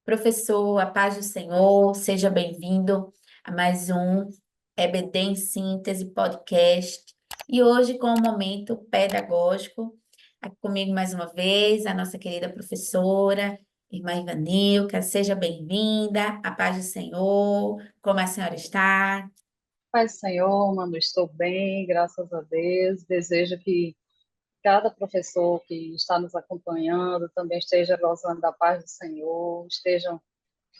Professor, a paz do Senhor, seja bem-vindo a mais um EBD em Síntese podcast. E hoje com o momento pedagógico, aqui comigo mais uma vez, a nossa querida professora, irmã Ivanilca, seja bem-vinda, a paz do Senhor, como a senhora está? Paz do Senhor, mano, estou bem, graças a Deus. Desejo que cada professor que está nos acompanhando também esteja gozando da paz do Senhor, estejam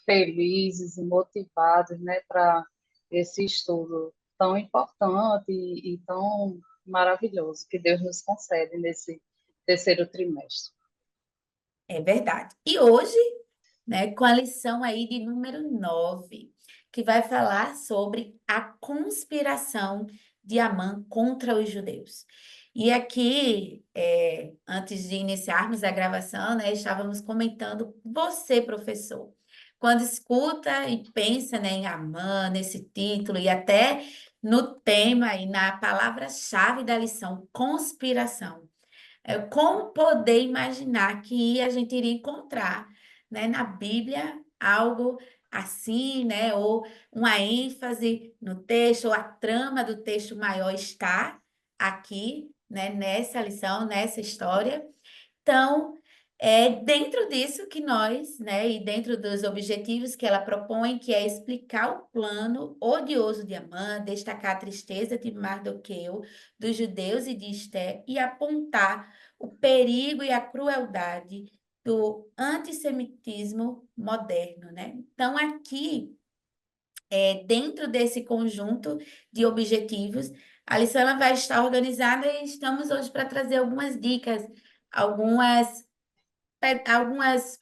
felizes e motivados, né, para esse estudo tão importante e tão maravilhoso que Deus nos concede nesse terceiro trimestre. É verdade. E hoje, né, com a lição aí de número 9, que vai falar sobre a conspiração de Amã contra os judeus. E aqui, antes de iniciarmos a gravação, né, estávamos comentando, você, professor, quando escuta e pensa, né, em Amã, nesse título, e até no tema e na palavra-chave da lição, conspiração. Como poder imaginar que a gente iria encontrar, né, na Bíblia algo assim, né, ou uma ênfase no texto, ou a trama do texto maior está aqui, né, nessa lição, nessa história. Então, é dentro disso que nós, né, e dentro dos objetivos que ela propõe, que é explicar o plano odioso de Amã, destacar a tristeza de Mardoqueu, dos judeus e de Esté, e apontar o perigo e a crueldade do antissemitismo moderno, né? Então, aqui, dentro desse conjunto de objetivos, a lição ela vai estar organizada e estamos hoje para trazer algumas dicas, algumas algumas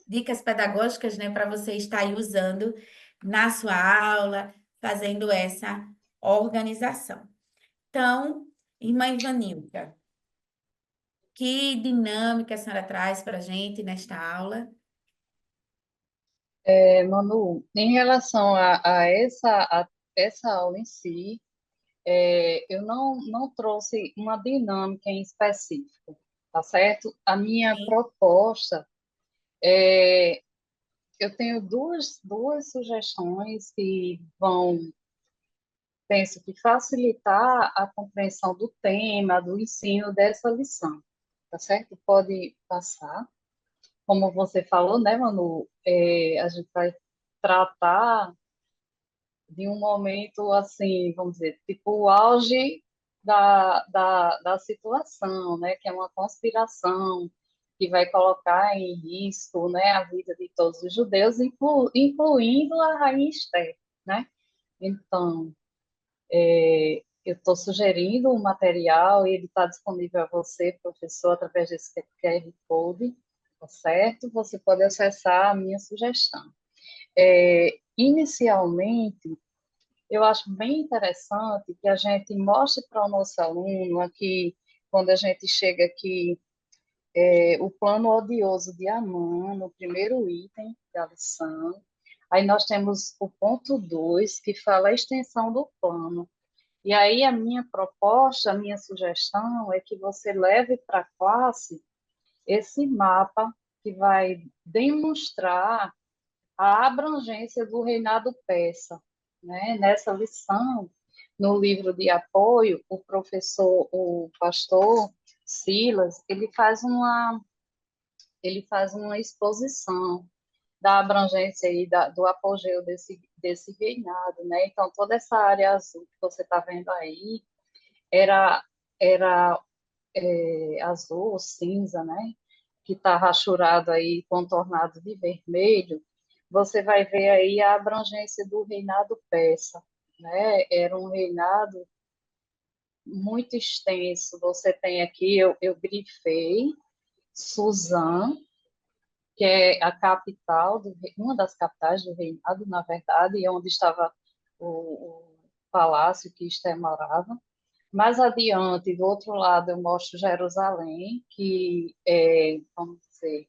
dicas pedagógicas, né, para você estar aí usando na sua aula, fazendo essa organização. Então, irmã Ivanilca, que dinâmica a senhora traz para a gente nesta aula? Manu, em relação a essa aula em si, eu não trouxe uma dinâmica em específico, tá certo? A minha Sim. proposta é, eu tenho duas sugestões que vão, penso que facilitar a compreensão do tema, do ensino dessa lição, tá certo? Pode passar. Como você falou, né, Manu? A gente vai tratar de um momento assim, vamos dizer, tipo o auge da situação, né, que é uma conspiração que vai colocar em risco, né, a vida de todos os judeus, incluindo a rainha Esther, né? Então, eu estou sugerindo um material e ele está disponível a você, professor, através desse QR Code, tá certo? Você pode acessar a minha sugestão. Inicialmente, eu acho bem interessante que a gente mostre para o nosso aluno aqui, quando a gente chega aqui, o plano odioso de Amã, no primeiro item da lição. Aí nós temos o ponto 2 que fala a extensão do plano. E aí a minha proposta, a minha sugestão é que você leve para a classe esse mapa que vai demonstrar a abrangência do reinado persa, né? Nessa lição, no livro de apoio, o pastor Silas, ele faz uma exposição da abrangência aí do apogeu desse reinado, né? Então toda essa área azul que você está vendo aí era azul ou cinza, né? Que está rachurado aí, contornado de vermelho, você vai ver aí a abrangência do reinado persa, né? Era um reinado muito extenso. Você tem aqui, eu grifei, Suzã, que é a capital, uma das capitais do reinado, na verdade, e onde estava o palácio que Esté morava. Mais adiante, do outro lado, eu mostro Jerusalém, que vamos dizer,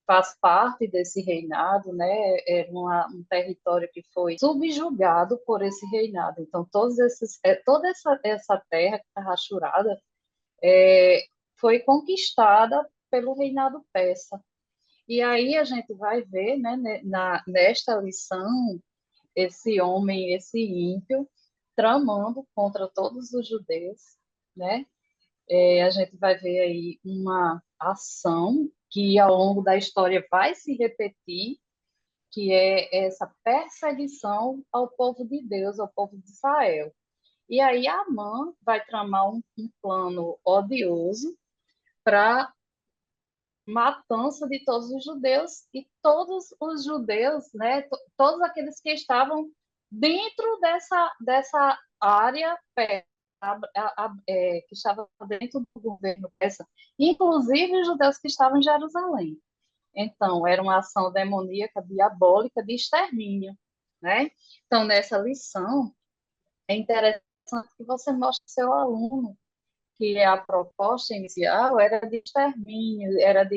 faz parte desse reinado, né? Um território que foi subjugado por esse reinado. Então, toda essa terra que está rachurada foi conquistada pelo reinado persa. E aí a gente vai ver, né, nesta lição, esse homem, esse ímpio, tramando contra todos os judeus, né? A gente vai ver aí uma ação que ao longo da história vai se repetir, que é essa perseguição ao povo de Deus, ao povo de Israel. E aí Amã vai tramar um plano odioso para matança de todos os judeus e todos os judeus, né, todos aqueles que estavam dentro dessa área que estava dentro do governo persa, inclusive os judeus que estavam em Jerusalém. Então, era uma ação demoníaca, diabólica, de extermínio, né? Então, nessa lição, é interessante que você mostre ao seu aluno que a proposta inicial era de extermínio, era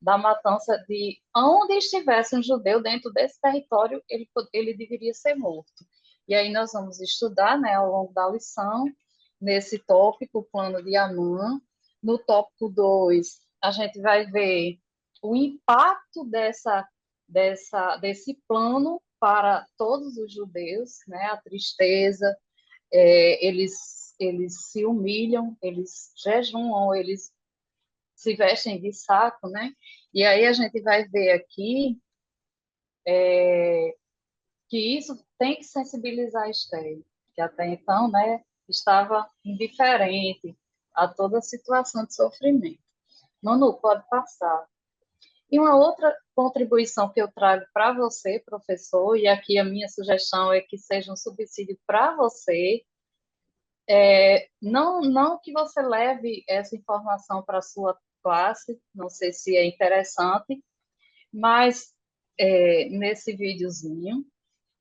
da matança de onde estivesse um judeu dentro desse território, ele deveria ser morto. E aí nós vamos estudar, né, ao longo da lição, nesse tópico, o plano de Amã. No tópico 2, a gente vai ver o impacto desse plano para todos os judeus, né, a tristeza, eles se humilham, eles jejuam, eles se vestem de saco, né? E aí a gente vai ver aqui que isso tem que sensibilizar a Esther, que até então, né, estava indiferente a toda a situação de sofrimento. Manu, pode passar. E uma outra contribuição que eu trago para você, professor, e aqui a minha sugestão é que seja um subsídio para você, não que você leve essa informação para a sua classe, não sei se é interessante, mas nesse videozinho,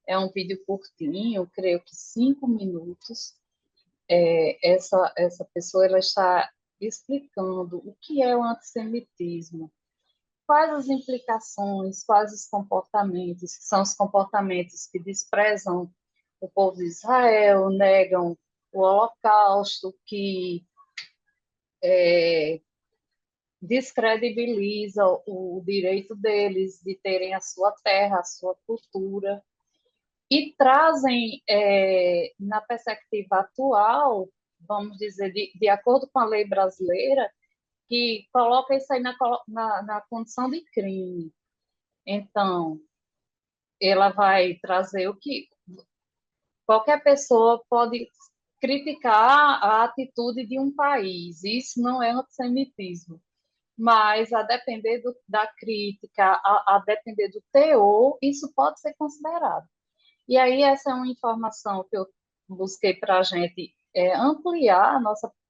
é um vídeo curtinho, creio que 5 minutos, essa pessoa ela está explicando o que é o antissemitismo, quais as implicações, quais os comportamentos, que são os comportamentos que desprezam o povo de Israel, negam o Holocausto, que descredibiliza o direito deles de terem a sua terra, a sua cultura, e trazem, na perspectiva atual, vamos dizer, de acordo com a lei brasileira, que coloca isso aí na condição de crime. Então, ela vai trazer o que qualquer pessoa pode criticar a atitude de um país, isso não é antissemitismo, mas a depender da crítica, a depender do teor, isso pode ser considerado. E aí essa é uma informação que eu busquei para a gente ampliar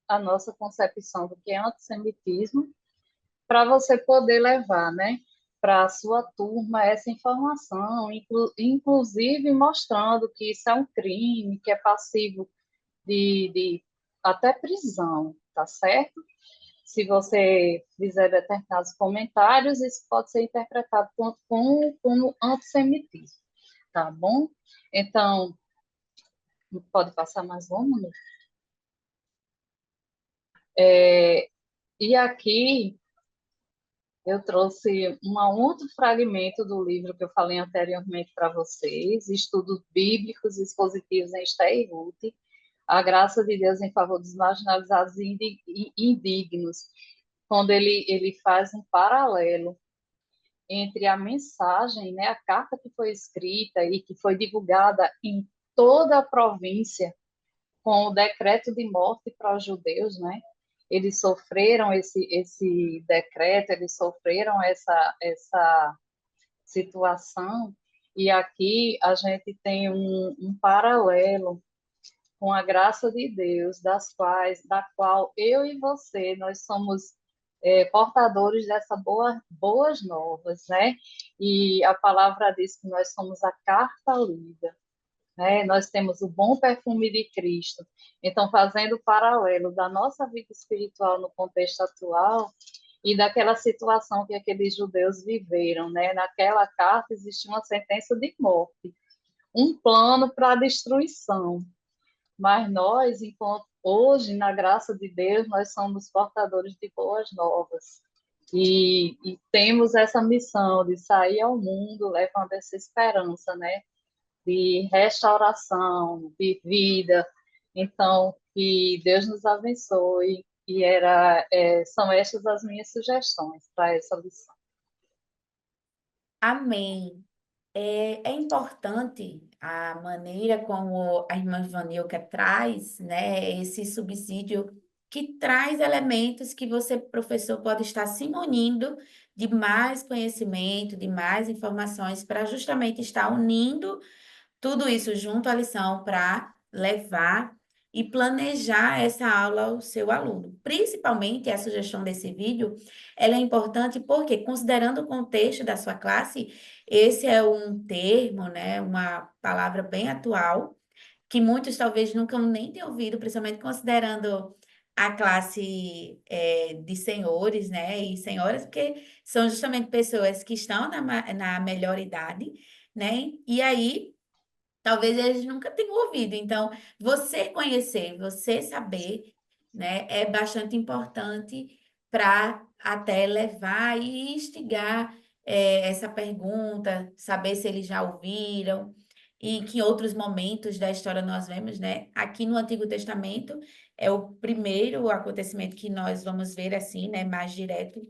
a nossa concepção do que é antissemitismo, para você poder levar, né, para a sua turma essa informação, inclusive mostrando que isso é um crime, que é passivo de até prisão, tá certo? Se você fizer determinados comentários, isso pode ser interpretado como antissemitismo, tá bom? Então, pode passar mais uma, né? E aqui eu trouxe um outro fragmento do livro que eu falei anteriormente para vocês, Estudos Bíblicos Expositivos em Esther e Ruth, A Graça de Deus em Favor dos Marginalizados e Indignos, quando ele faz um paralelo entre a mensagem, né, a carta que foi escrita e que foi divulgada em toda a província, com o decreto de morte para os judeus, né? Eles sofreram esse decreto, eles sofreram essa situação, e aqui a gente tem um paralelo com a graça de Deus, da qual eu e você, nós somos portadores boas novas, né? E a palavra diz que nós somos a carta lida, né? Nós temos o bom perfume de Cristo. Então, fazendo o paralelo da nossa vida espiritual no contexto atual e daquela situação que aqueles judeus viveram, né? Naquela carta existia uma sentença de morte, um plano para a destruição. Mas nós, enquanto hoje, na graça de Deus, nós somos portadores de boas novas. e temos essa missão de sair ao mundo levando essa esperança, né? De restauração, de vida. Então, que Deus nos abençoe. E são estas as minhas sugestões para essa lição. Amém. É importante a maneira como a irmã Vanilca traz, né, esse subsídio que traz elementos que você, professor, pode estar se munindo de mais conhecimento, de mais informações, para justamente estar unindo tudo isso junto à lição para levar e planejar essa aula ao seu aluno. Principalmente a sugestão desse vídeo, ela é importante porque, considerando o contexto da sua classe, esse é um termo, né, uma palavra bem atual, que muitos talvez nunca nem tenham ouvido, principalmente considerando a classe de senhores, né, e senhoras, porque são justamente pessoas que estão na melhor idade, né, e aí talvez eles nunca tenham ouvido. Então, você conhecer, você saber, né, é bastante importante para até levar e instigar essa pergunta, saber se eles já ouviram. E que em outros momentos da história nós vemos, né? Aqui no Antigo Testamento é o primeiro acontecimento que nós vamos ver assim, né? Mais direto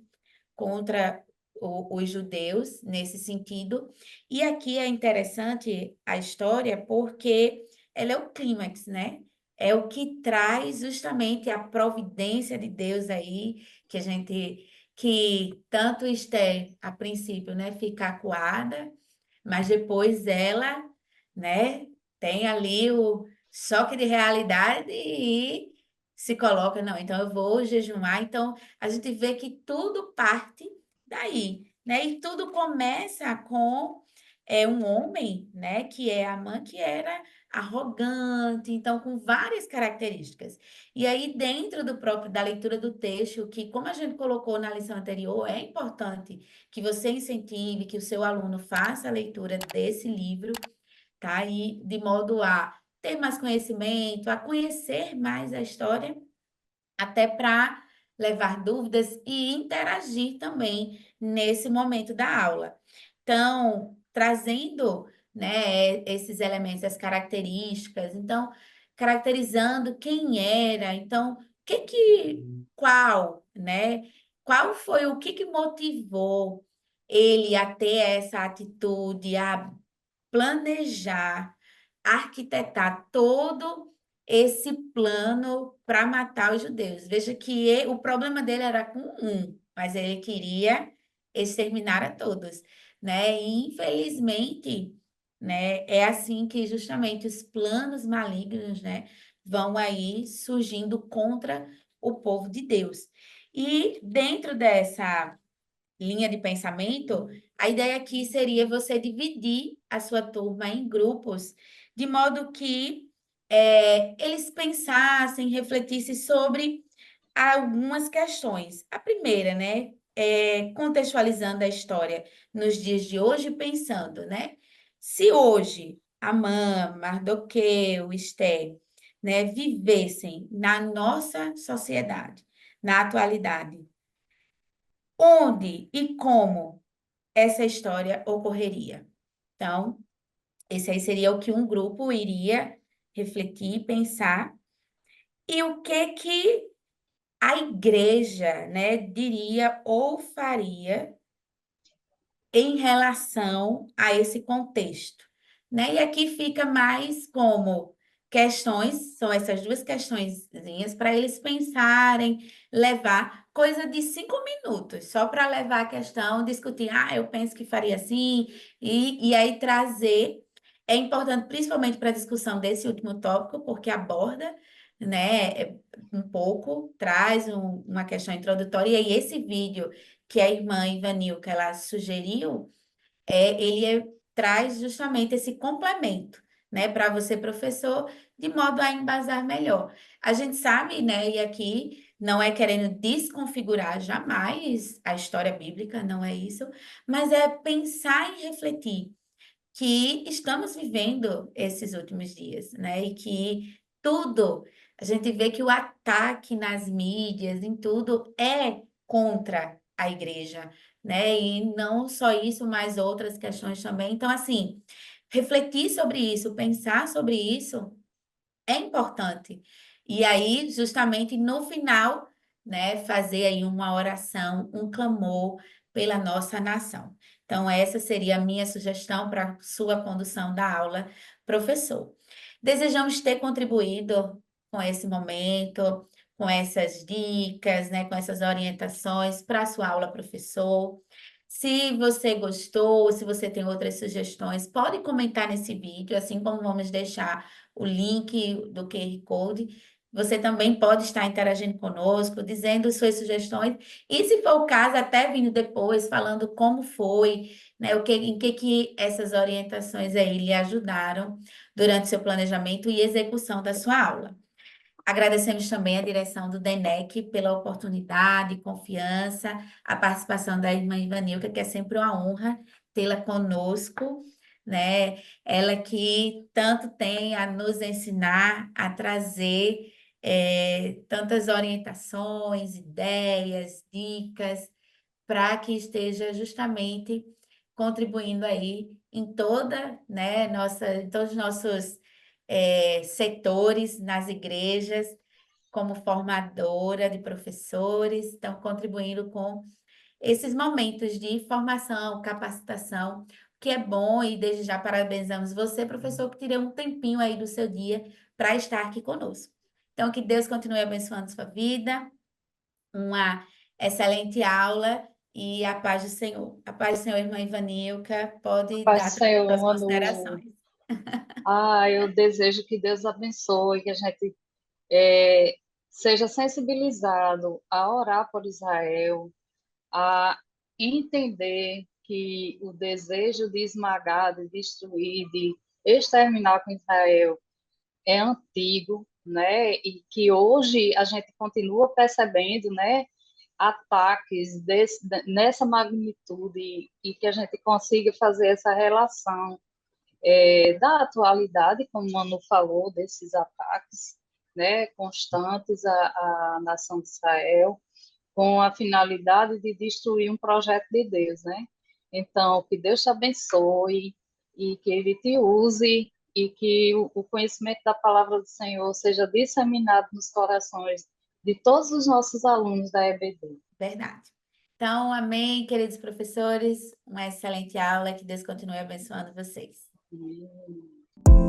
contra os judeus nesse sentido. E aqui é interessante a história porque ela é o clímax, né? É o que traz justamente a providência de Deus aí, que a gente, que tanto Esther, a princípio, né, fica acuada, mas depois ela, né, tem ali o choque de realidade e se coloca, não, então eu vou jejuar. Então a gente vê que tudo parte daí, né? E tudo começa com um homem, né, que é Amã, que era arrogante, então com várias características. E aí dentro do próprio da leitura do texto, que como a gente colocou na lição anterior, é importante que você incentive que o seu aluno faça a leitura desse livro, tá? E de modo a ter mais conhecimento, a conhecer mais a história, até para levar dúvidas e interagir também nesse momento da aula. Então, trazendo, né, esses elementos, as características, então, caracterizando quem era, então, qual, né? Qual foi o que motivou ele a ter essa atitude, a planejar, arquitetar todo esse plano para matar os judeus. Veja que o problema dele era com um, mas ele queria exterminar a todos, né? E, infelizmente, né, é assim que justamente os planos malignos, né, vão aí surgindo contra o povo de Deus. E dentro dessa linha de pensamento, a ideia aqui seria você dividir a sua turma em grupos, de modo que eles pensassem, refletissem sobre algumas questões. A primeira, né, contextualizando a história nos dias de hoje, pensando, né, se hoje Amã, Mardoqueu, Esté, né, vivessem na nossa sociedade, na atualidade, onde e como essa história ocorreria. Então, esse aí seria o que um grupo iria refletir, pensar, e o que a igreja, né, diria ou faria em relação a esse contexto, né? E aqui fica mais como questões, são essas duas questõezinhas para eles pensarem, levar coisa de 5 minutos, só para levar a questão, discutir, eu penso que faria assim, e aí trazer. É importante, principalmente para a discussão desse último tópico, porque aborda, né, um pouco, traz uma questão introdutória, e aí esse vídeo que a irmã Ivanilca ela sugeriu, traz justamente esse complemento, né, para você, professor, de modo a embasar melhor. A gente sabe, né, e aqui não é querendo desconfigurar jamais a história bíblica, não é isso, mas é pensar e refletir que estamos vivendo esses últimos dias, né, e que tudo, a gente vê que o ataque nas mídias, em tudo, é contra a igreja, né? E não só isso, mas outras questões também. Então, assim, refletir sobre isso, pensar sobre isso é importante. E aí, justamente no final, né, fazer aí uma oração, um clamor pela nossa nação. Então, essa seria a minha sugestão para sua condução da aula, professor. Desejamos ter contribuído com esse momento, com essas dicas, né, com essas orientações para a sua aula, professor. Se você gostou, se você tem outras sugestões, pode comentar nesse vídeo, assim como vamos deixar o link do QR Code. Você também pode estar interagindo conosco, dizendo suas sugestões, e se for o caso, até vindo depois, falando como foi, né, em que essas orientações aí lhe ajudaram durante seu planejamento e execução da sua aula. Agradecemos também a direção do DENEC pela oportunidade, confiança, a participação da irmã Ivanilca, que é sempre uma honra tê-la conosco, né? Ela que tanto tem a nos ensinar, a trazer tantas orientações, ideias, dicas, para que esteja justamente contribuindo aí em em todos os nossos setores, nas igrejas, como formadora de professores, estão contribuindo com esses momentos de formação, capacitação, que é bom, e desde já parabenizamos você, professor, que tirou um tempinho aí do seu dia para estar aqui conosco. Então, que Deus continue abençoando sua vida, uma excelente aula e a paz do Senhor. A paz do Senhor, irmã Ivanilca, pode Paz do dar também Senhor, suas Manu. considerações. Eu desejo que Deus abençoe, que a gente é, seja sensibilizado a orar por Israel, a entender que o desejo de esmagar, de destruir, de exterminar com Israel é antigo, né? E que hoje a gente continua percebendo, né? Ataques nessa magnitude e que a gente consiga fazer essa relação da atualidade, como o Manu falou, desses ataques, né, constantes à nação de Israel, com a finalidade de destruir um projeto de Deus, né? Então, que Deus te abençoe e que Ele te use e que o conhecimento da palavra do Senhor seja disseminado nos corações de todos os nossos alunos da EBD. Verdade. Então, amém, queridos professores. Uma excelente aula. Que Deus continue abençoando vocês. Amém.